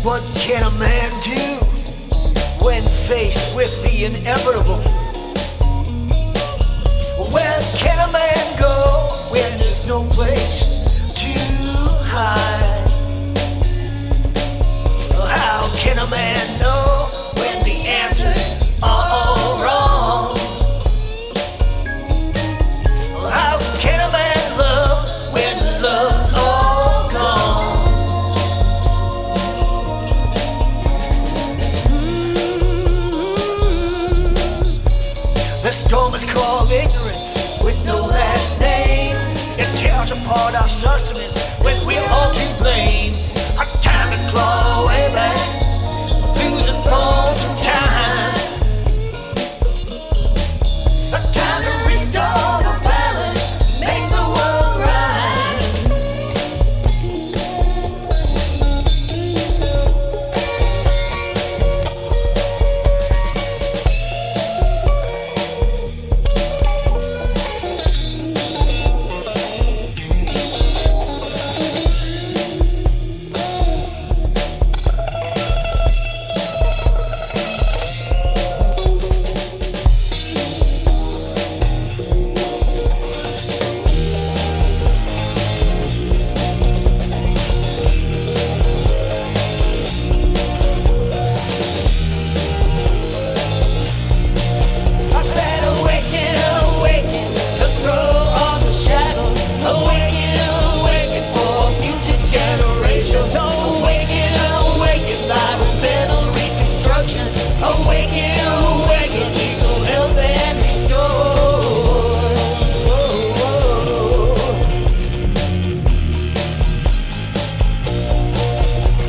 What can a man do when faced with the inevitable? Where can a man go when there's no place to hide? How can a man know when the answers are all wrong? How can a man love when the love's all gone? The storm is called ignorance with no last name. It tears apart our sustenance when we're all to blame. A time to claw way back through the thorns of time. A time to restore the balance, make the world right. Awaken, awaken, environmental reconstruction. Awaken, awaken, equal health and restore.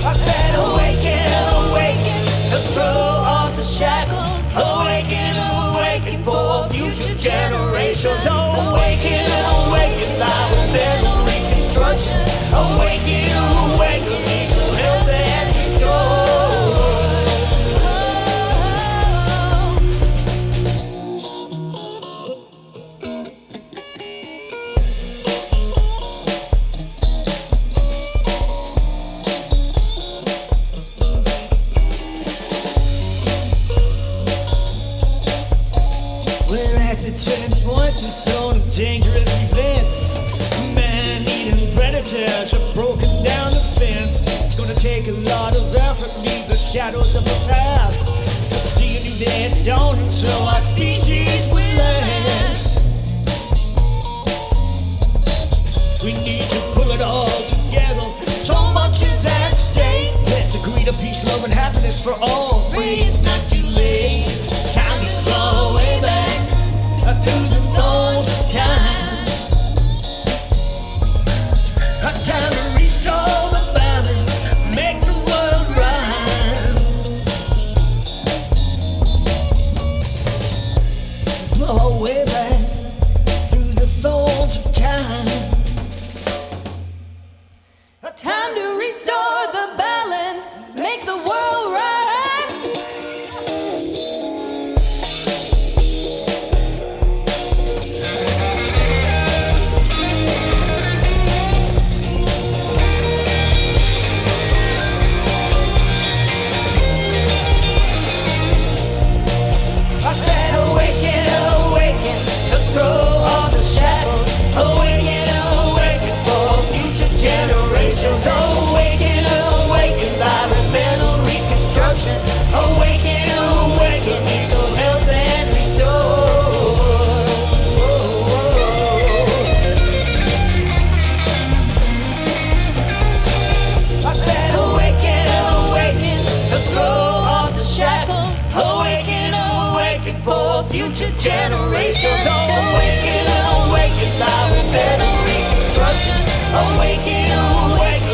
I said awaken, awaken, and throw off the shackles. Awaken, awaken for future generations. Awaken, awaken, environmental reconstruction. Awaken, awaken, equal health and restore. We're at the turning point, the zone of dangerous events. Man-eating predators have broken down the fence. It's gonna take a lot of effort, leave the shadows of the past, to see a new day dawn, and so our species will last. We need to pull it all together, so much is at stake. Let's agree to peace, love, and happiness for all. Free, it's not too late. Time to claw way back through the thorns of time. A time to restore the balance, make the world right. Blow way back through the thorns of time. A time to restore the balance, make the world right. Awaken, awaken, environmental reconstruction. Awaken, awaken, equal health and restore. I said awaken, awaken, and throw off the shackles. Awaken, awaken for future generations. Awaken, awaken, environmental reconstruction. Awaken, awaken.